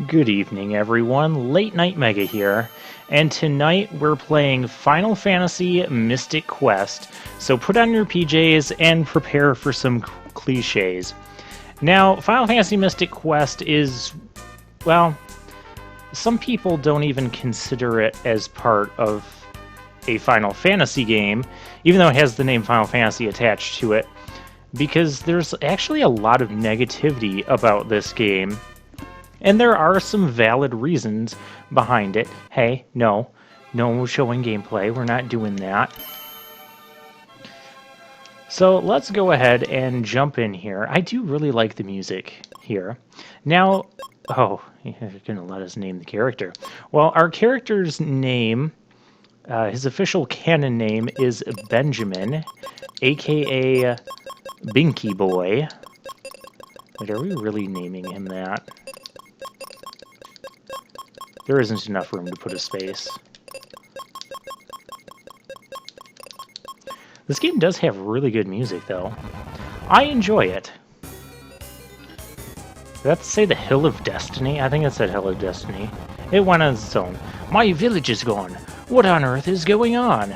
Good evening, everyone. Late Night Mega here, and tonight we're playing Final Fantasy Mystic Quest. So put on your PJs and prepare for some cliches. Now, Final Fantasy Mystic Quest is, well, some people don't even consider it as part of a Final Fantasy game, even though it has the name Final Fantasy attached to it, because there's actually a lot of negativity about this game. And there are some valid reasons behind it. Hey, no showing gameplay. We're not doing that. So let's go ahead and jump in here. I do really like the music here. Now, oh, you're going to let us name the character. Well, our character's name, his official canon name is Benjamin, aka Binky Boy. Wait, are we really naming him that? There isn't enough room to put a space. This game does have really good music, though. I enjoy it. Did that say the Hill of Destiny? I think it said Hill of Destiny. It went on its own. My village is gone. What on earth is going on?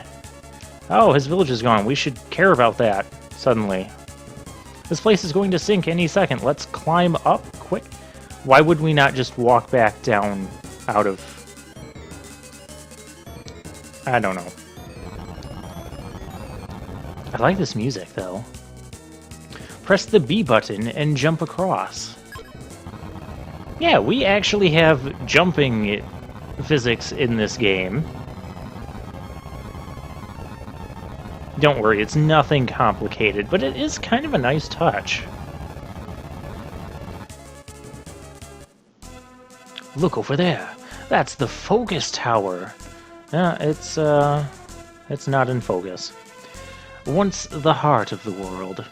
Oh, his village is gone. We should care about that, suddenly. This place is going to sink any second. Let's climb up quick. Why would we not just walk back down out of... I don't know. I like this music, though. Press the B button and jump across. Yeah, we actually have jumping physics in this game. Don't worry, it's nothing complicated, but it is kind of a nice touch. Look over there. That's the focus tower. It's not in focus. Once the heart of the world.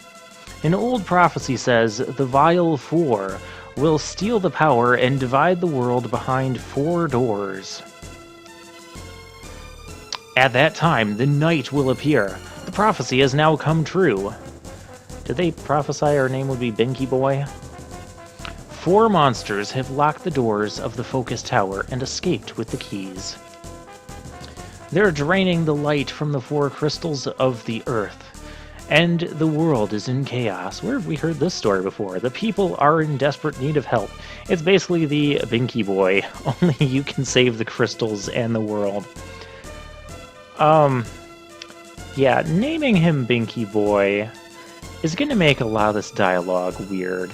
An old prophecy says the Vile Four will steal the power and divide the world behind 4 doors. At that time, the night will appear. The prophecy has now come true. Did they prophesy our name would be Binky Boy? 4 monsters have locked the doors of the focus tower and escaped with the keys. They're draining the light from the 4 crystals of the earth, and the world is in chaos. Where have we heard this story before? The people are in desperate need of help. It's basically the Binky Boy, only you can save the crystals and the world. Yeah, naming him Binky Boy is going to make a lot of this dialogue weird.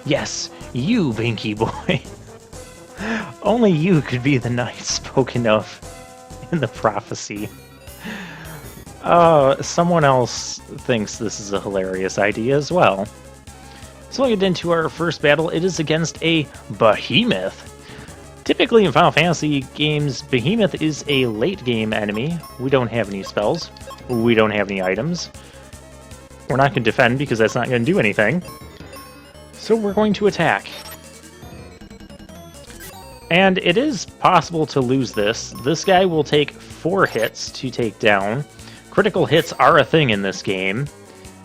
Yes, you, Binky Boy. Only you could be the knight spoken of in the prophecy. Someone else thinks this is a hilarious idea as well. So we'll get into our first battle. It is against a behemoth. Typically in Final Fantasy games, behemoth is a late game enemy. We don't have any spells. We don't have any items. We're not going to defend because that's not going to do anything. So we're going to attack. And it is possible to lose this. This guy will take 4 hits to take down. Critical hits are a thing in this game.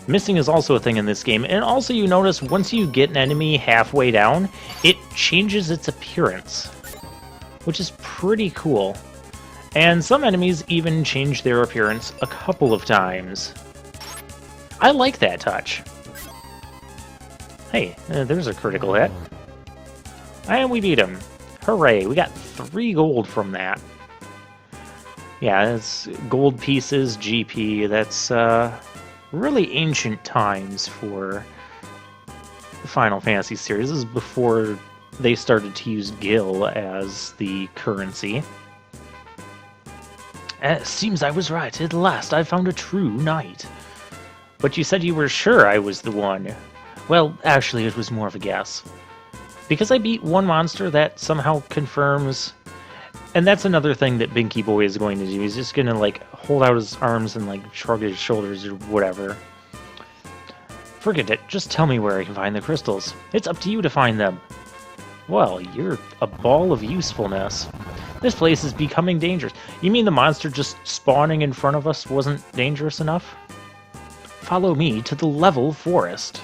Missing is also a thing in this game. And also you notice once you get an enemy halfway down, it changes its appearance, which is pretty cool. And some enemies even change their appearance a couple of times. I like that touch. Hey, there's a critical hit. And we beat him. Hooray, we got 3 gold from that. Yeah, it's gold pieces, GP. That's really ancient times for the Final Fantasy series. This is before they started to use gil as the currency. It seems I was right. At last I found a true knight. But you said you were sure I was the one. Well, actually, it was more of a guess. Because I beat 1 monster, that somehow confirms... And that's another thing that Binky Boy is going to do. He's just going to, like, hold out his arms and, like, shrug his shoulders or whatever. Forget it. Just tell me where I can find the crystals. It's up to you to find them. Well, you're a ball of usefulness. This place is becoming dangerous. You mean the monster just spawning in front of us wasn't dangerous enough? Follow me to the level forest.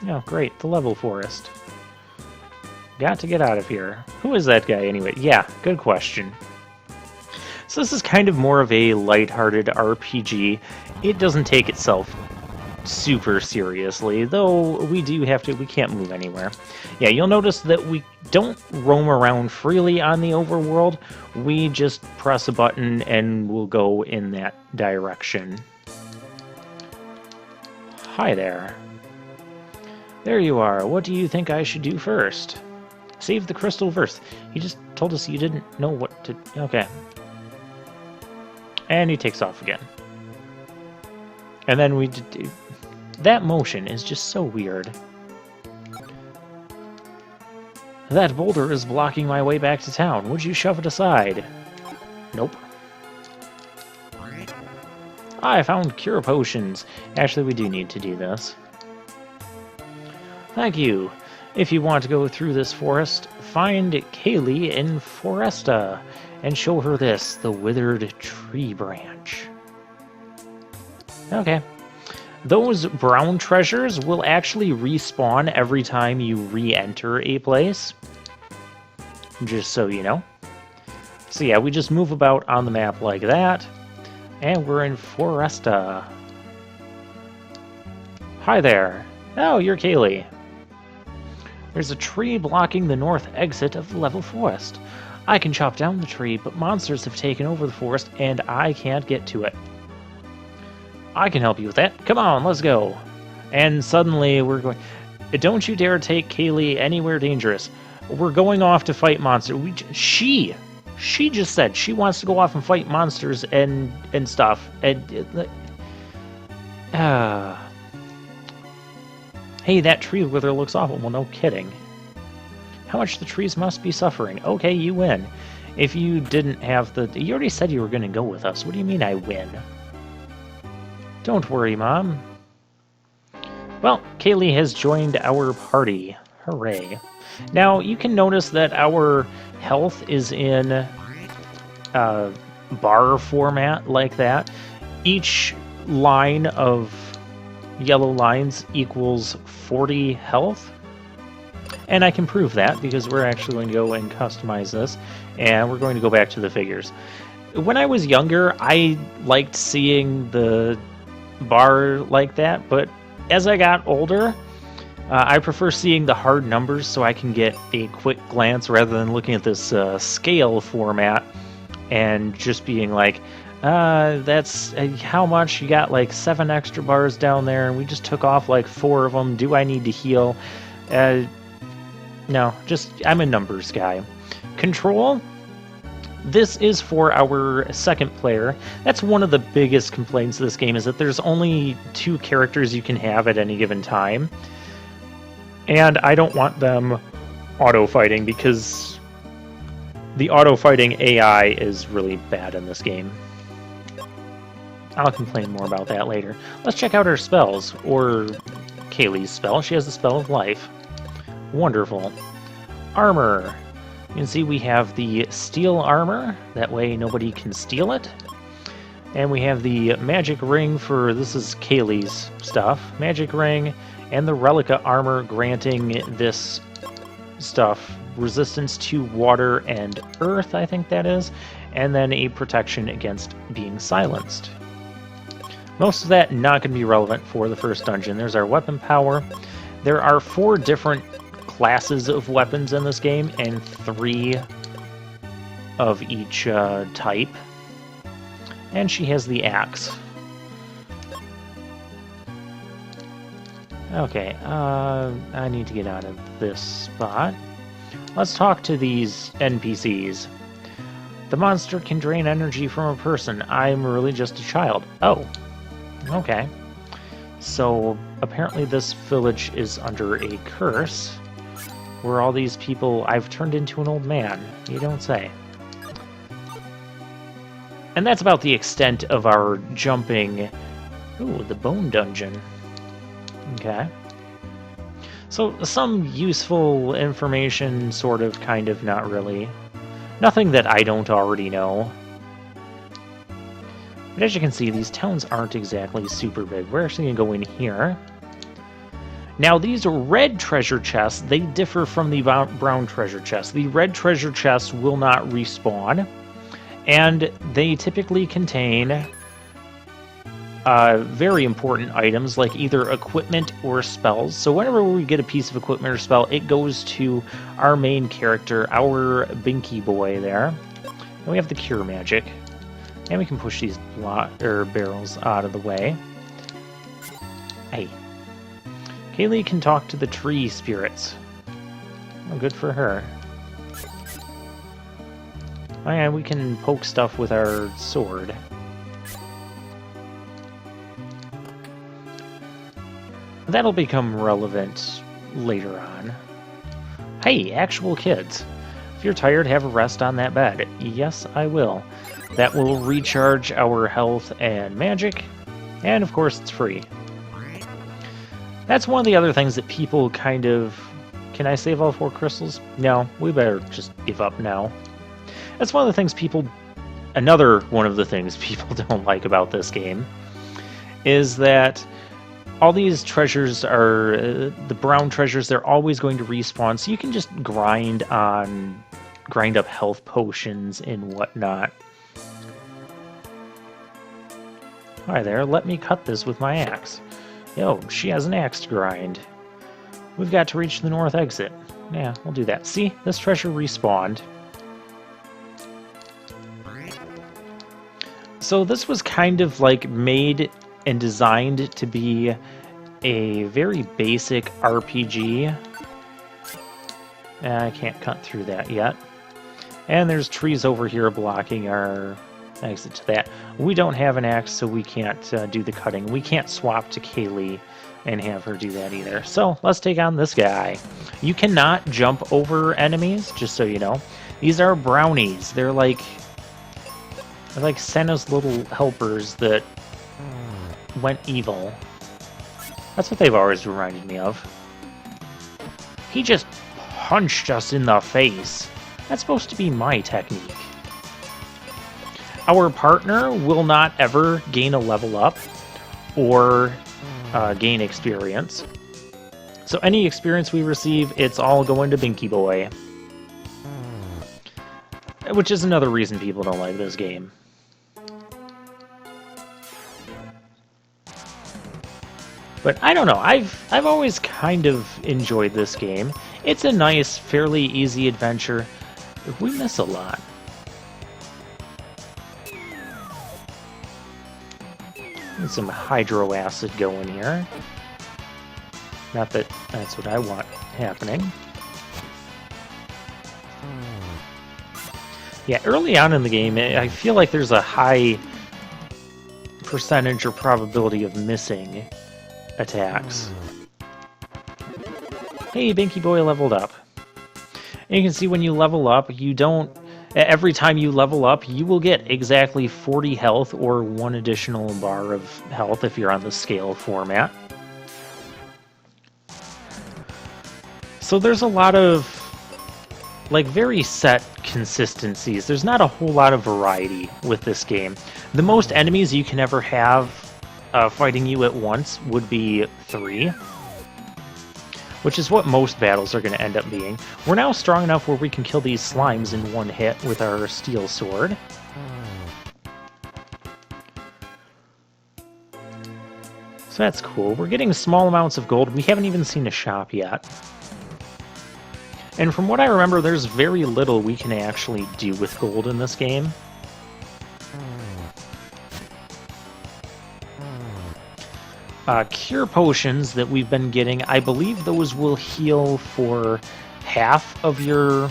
Oh, great, the level forest. Got to get out of here. Who is that guy anyway? Yeah, good question. So this is kind of more of a lighthearted RPG. It doesn't take itself super seriously, though we can't move anywhere. Yeah, you'll notice that we don't roam around freely on the overworld. We just press a button and we'll go in that direction. Hi there. There you are. What do you think I should do first? Save the crystal verse. He just told us you didn't know what to... Okay. And he takes off again. And then we... That motion is just so weird. That boulder is blocking my way back to town. Would you shove it aside? Nope. I found cure potions. Actually, we do need to do this. Thank you. If you want to go through this forest, find Kaylee in Foresta and show her this, the withered tree branch. Okay. Those brown treasures will actually respawn every time you re-enter a place. Just so you know. So yeah, we just move about on the map like that. And we're in Foresta. Hi there. Oh, you're Kaylee. There's a tree blocking the north exit of the level forest. I can chop down the tree, but monsters have taken over the forest and I can't get to it. I can help you with that. Come on, let's go. And suddenly we're going... Don't you dare take Kaylee anywhere dangerous. We're going off to fight monsters. She just said she wants to go off and fight monsters and stuff. And hey, that tree wither looks awful. Well, no kidding. How much the trees must be suffering. Okay, you win. If you didn't have the... You already said you were going to go with us. What do you mean I win? Don't worry, Mom. Well, Kaylee has joined our party. Hooray. Now, you can notice that our health is in bar format like that. Each line of yellow lines equals 40 health. And I can prove that because we're actually going to go and customize this. And we're going to go back to the figures. When I was younger, I liked seeing the bar like that, but as I got older, I prefer seeing the hard numbers so I can get a quick glance rather than looking at this scale format and just being like, that's how much? You got like 7 extra bars down there and we just took off like 4 of them. Do I need to heal? No, just I'm a numbers guy. Control. This is for our second player. That's one of the biggest complaints of this game, is that there's only 2 characters you can have at any given time. And I don't want them auto-fighting because the auto-fighting AI is really bad in this game. I'll complain more about that later. Let's check out her spells, or Kaylee's spell. She has the Spell of Life. Wonderful. Armor. You can see we have the steel armor, that way nobody can steal it. And we have the magic ring for, this is Kaylee's stuff, magic ring, and the Relica armor granting this stuff resistance to water and earth, I think that is, and then a protection against being silenced. Most of that not going to be relevant for the first dungeon. There's our weapon power. There are 4 different classes of weapons in this game, and 3 of each type. And she has the axe. Okay, I need to get out of this spot. Let's talk to these NPCs. The monster can drain energy from a person. I'm really just a child. Oh, okay. So apparently this village is under a curse. Where all these people... I've turned into an old man. You don't say. And that's about the extent of our jumping... Ooh, the bone dungeon. Okay. So, some useful information, sort of, kind of, not really. Nothing that I don't already know. But as you can see, these towns aren't exactly super big. We're actually going to go in here. Now, these red treasure chests, they differ from the brown treasure chests. The red treasure chests will not respawn, and they typically contain very important items like either equipment or spells. So whenever we get a piece of equipment or spell, it goes to our main character, our Binky boy there. And we have the cure magic. And we can push these barrels out of the way. Hey. Kaylee can talk to the tree spirits. Oh, good for her. Oh yeah, we can poke stuff with our sword. That'll become relevant later on. Hey, actual kids. If you're tired, have a rest on that bed. Yes, I will. That will recharge our health and magic. And of course, it's free. That's one of the other things that people kind of... Can I save all 4 crystals? No, we better just give up now. That's one of the things people... Another one of the things people don't like about this game is that all these treasures are... the brown treasures, they're always going to respawn, so you can just grind up health potions and whatnot. Hi there, let me cut this with my axe. Yo, she has an axe to grind. We've got to reach the north exit. Yeah, we'll do that. See, this treasure respawned. So this was kind of like made and designed to be a very basic RPG. I can't cut through that yet. And there's trees over here blocking our exit to that. We don't have an axe, so we can't do the cutting. We can't swap to Kaylee and have her do that either. So let's take on this guy. You cannot jump over enemies, just so you know. These are brownies. They're like Santa's little helpers that went evil. That's what they've always reminded me of. He just punched us in the face. That's supposed to be my technique. Our partner will not ever gain a level up or gain experience. So any experience we receive, it's all going to Binky Boy. Which is another reason people don't like this game. But I don't know, I've always kind of enjoyed this game. It's a nice, fairly easy adventure. We miss a lot. Get some hydro acid going here. Not that that's what I want happening. Yeah, early on in the game, I feel like there's a high percentage or probability of missing attacks. Hey, Binky Boy leveled up. And you can see when you level up, you don't... Every time you level up, you will get exactly 40 health or 1 additional bar of health if you're on the scale format. So there's a lot of, like, very set consistencies. There's not a whole lot of variety with this game. The most enemies you can ever have fighting you at once would be 3. Which is what most battles are going to end up being. We're now strong enough where we can kill these slimes in 1 hit with our steel sword. So that's cool. We're getting small amounts of gold. We haven't even seen a shop yet. And from what I remember, there's very little we can actually do with gold in this game. Cure potions that we've been getting, I believe those will heal for half of your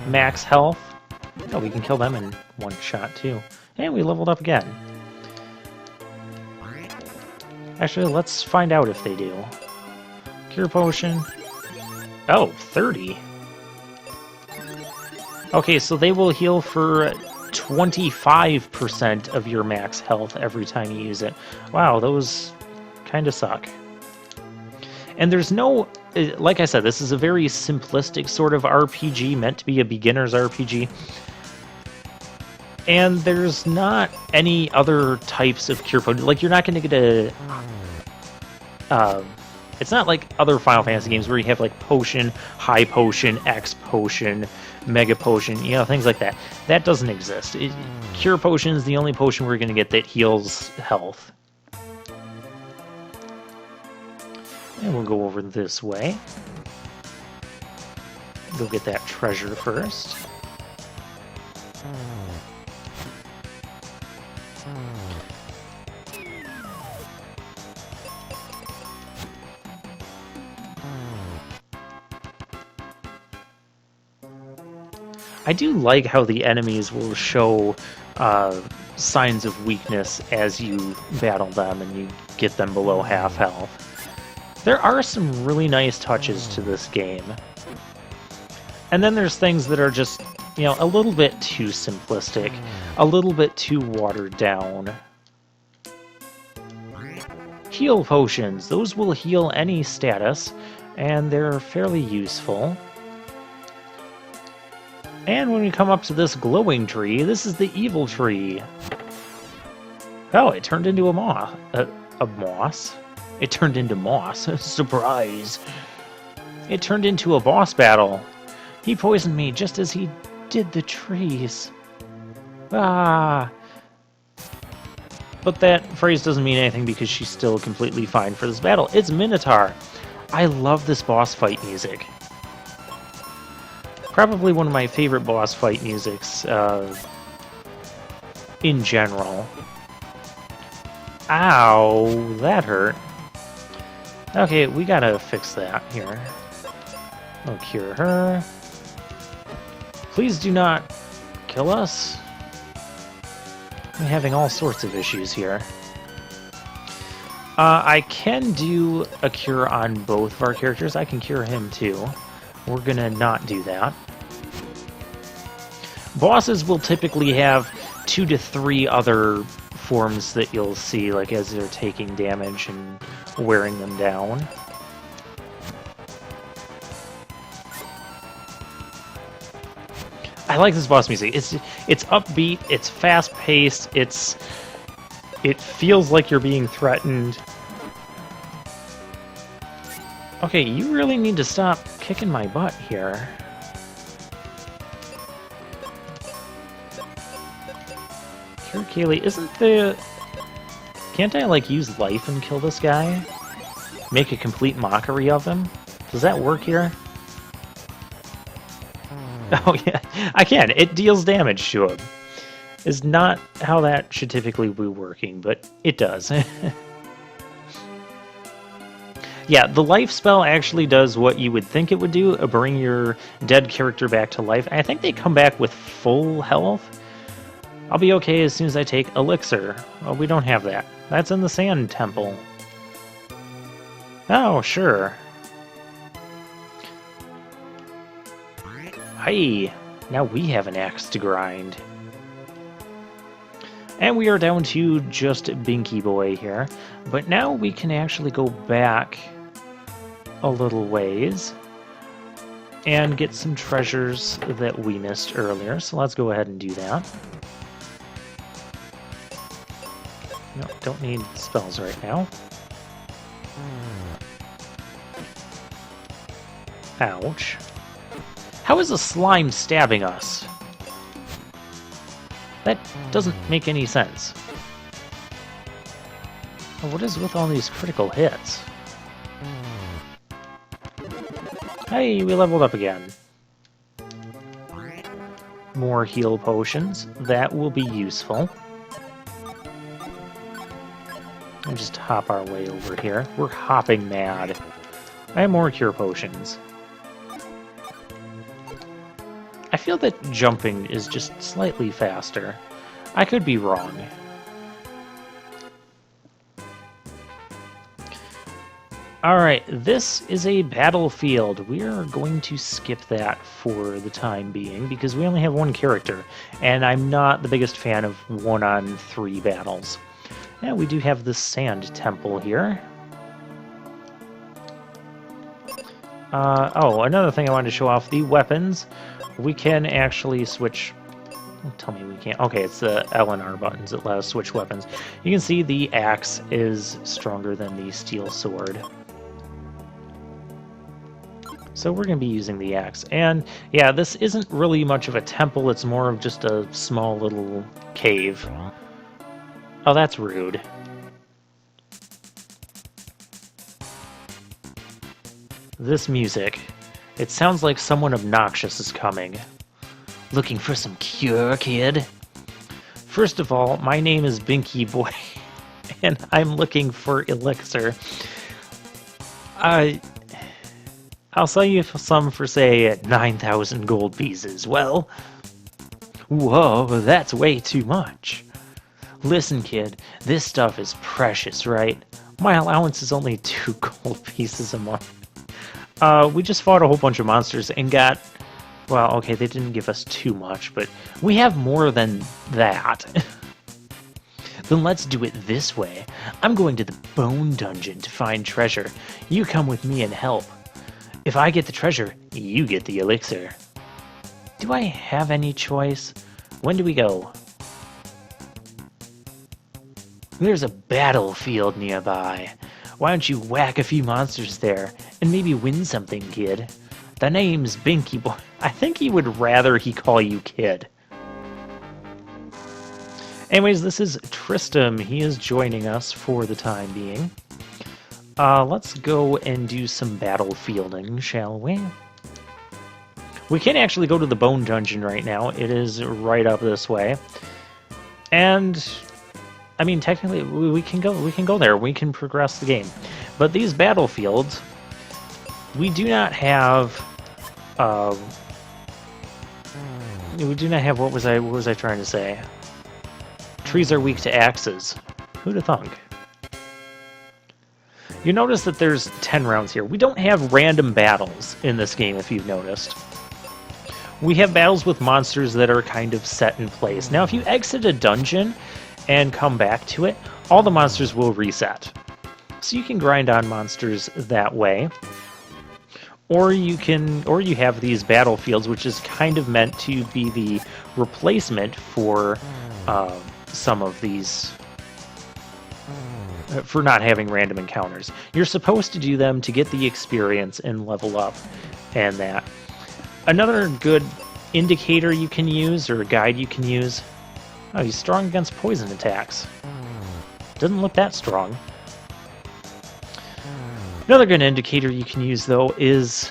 max health. Oh, we can kill them in 1 shot too. And we leveled up again. Actually, let's find out if they do. Cure potion. Oh, 30. Okay, so they will heal for 25% of your max health every time you use it. Wow, those kind of suck. And there's no... Like I said, this is a very simplistic sort of RPG, meant to be a beginner's RPG. And there's not any other types of cure potions. Like, you're not going to get It's not like other Final Fantasy games where you have like potion, high potion, X potion, mega potion, you know, things like that. That doesn't exist. Cure potion is the only potion we're going to get that heals health. And we'll go over this way. Go get that treasure first. I do like how the enemies will show signs of weakness as you battle them and you get them below half health. There are some really nice touches to this game. And then there's things that are just, you know, a little bit too simplistic, a little bit too watered down. Heal potions. Those will heal any status, and they're fairly useful. And when we come up to this glowing tree, this is the evil tree. Oh, it turned into a moss. It turned into moss. Surprise. It turned into a boss battle. He poisoned me just as he did the trees. Ah. But that phrase doesn't mean anything because she's still completely fine for this battle. It's Minotaur. I love this boss fight music. Probably one of my favorite boss fight musics in general. Ow, that hurt. Okay, we gotta fix that here. I'll cure her. Please do not kill us. I'm having all sorts of issues here. I can do a cure on both of our characters. I can cure him too. We're gonna not do that. Bosses will typically have 2 to 3 other forms that you'll see, like as they're taking damage and wearing them down. I like this boss music. It's upbeat, it's fast-paced, it feels like you're being threatened. Okay, you really need to stop kicking my butt here. Cure Kaylee, isn't the... Can't I, like, use life and kill this guy? Make a complete mockery of him? Does that work here? Oh, yeah, I can. It deals damage to him. Is not how that should typically be working, but it does. Yeah, the life spell actually does what you would think it would do, bring your dead character back to life. I think they come back with full health. I'll be okay as soon as I take Elixir. Well, we don't have that. That's in the Sand Temple. Oh, sure. Hey, now we have an axe to grind. And we are down to just Binky Boy here. But now we can actually go back a little ways and get some treasures that we missed earlier. So let's go ahead and do that. No, don't need spells right now. Ouch. How is a slime stabbing us? That doesn't make any sense. What is with all these critical hits? Hey, we leveled up again. More heal potions. That will be useful. And just hop our way over here. We're hopping mad. I have more cure potions. I feel that jumping is just slightly faster. I could be wrong. Alright, this is a battlefield. We are going to skip that for the time being because we only have one character, and I'm not the biggest fan of 1-on-3 battles. Yeah, we do have the Sand Temple here. Oh, another thing I wanted to show off, the weapons. We can actually switch... Tell me we can't. Okay, it's the L and R buttons that let us switch weapons. You can see the axe is stronger than the steel sword. So we're going to be using the axe. And yeah, this isn't really much of a temple, it's more of just a small little cave. Oh, that's rude. This music, it sounds like someone obnoxious is coming. Looking for some cure, kid? First of all, my name is Binky Boy, and I'm looking for elixir. I'll sell you some for, say, 9,000 gold pieces. Well, whoa, that's way too much. Listen, kid, this stuff is precious, right? My allowance is only 2 gold pieces a month. We just fought a whole bunch of monsters and got... Well, okay, they didn't give us too much, but we have more than that. Then let's do it this way. I'm going to the Bone Dungeon to find treasure. You come with me and help. If I get the treasure, you get the elixir. Do I have any choice? When do we go? There's a battlefield nearby. Why don't you whack a few monsters there and maybe win something, kid? The name's Binky Boy. I think he would rather he call you kid. Anyways, this is Tristram. He is joining us for the time being. Let's go and do some battlefielding, shall we? We can actually go to the Bone Dungeon right now. It is right up this way. And I mean, technically we can go there. We can progress the game. But these battlefields, we do not have what was I trying to say? Trees are weak to axes. Who'd have thunk? You notice that there's 10 rounds here. We don't have random battles in this game, if you've noticed. We have battles with monsters that are kind of set in place. Now, if you exit a dungeon and come back to it, all the monsters will reset. So you can grind on monsters that way. Or you have these battlefields, which is kind of meant to be the replacement for some of these, for not having random encounters. You're supposed to do them to get the experience and level up and that. Another good indicator you can use, or guide you can use, oh, he's strong against poison attacks. Doesn't look that strong. Another good indicator you can use, though, is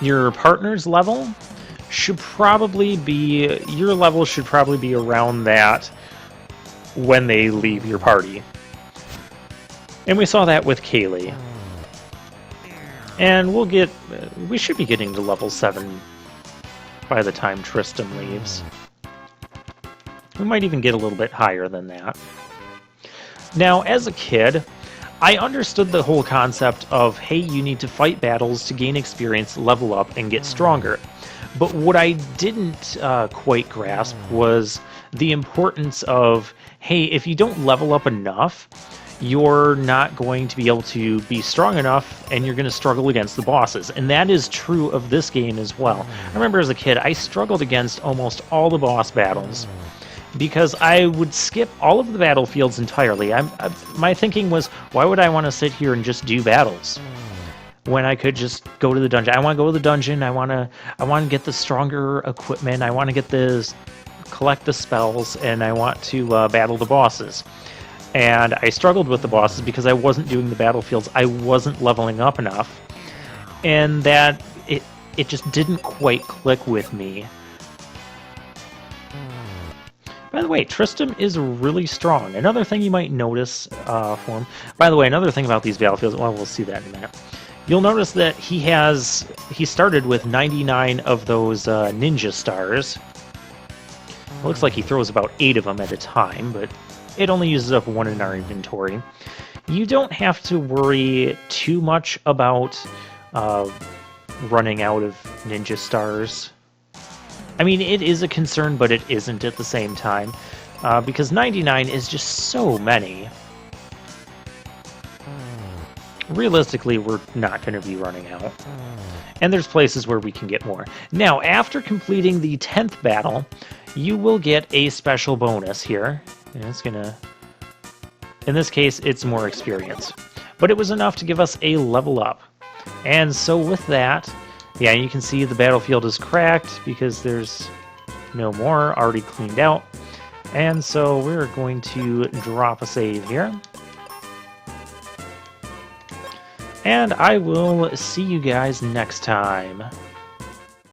your partner's level should probably be, your level should probably be around that when they leave your party. And we saw that with Kaylee. And we should be getting to level 7 by the time Tristram leaves. We might even get a little bit higher than that. Now, as a kid, I understood the whole concept of, hey, you need to fight battles to gain experience, level up, and get stronger. But what I didn't quite grasp was the importance of, hey, if you don't level up enough, you're not going to be able to be strong enough, and you're going to struggle against the bosses. And that is true of this game as well. I remember as a kid, I struggled against almost all the boss battles, because I would skip all of the battlefields entirely. My thinking was, why would I want to sit here and just do battles when I could just go to the dungeon? I want to go to the dungeon. I want to get the stronger equipment. I want to get collect the spells, and I want to battle the bosses. And I struggled with the bosses because I wasn't doing the battlefields. I wasn't leveling up enough, and that it just didn't quite click with me. By the way, Tristram is really strong. Another thing you might notice for him... By the way, another thing about these battlefields... Well, we'll see that in a minute. You'll notice that he started with 99 of those ninja stars. It looks like he throws about 8 of them at a time, but it only uses up 1 in our inventory. You don't have to worry too much about running out of ninja stars. I mean, it is a concern, but it isn't at the same time, because 99 is just so many. Realistically, we're not going to be running out. And there's places where we can get more. Now, after completing the 10th battle, you will get a special bonus here. And it's going to... In this case, it's more experience. But it was enough to give us a level up. And so with that, yeah, you can see the battlefield is cracked because there's no more already cleaned out. And so we're going to drop a save here. And I will see you guys next time.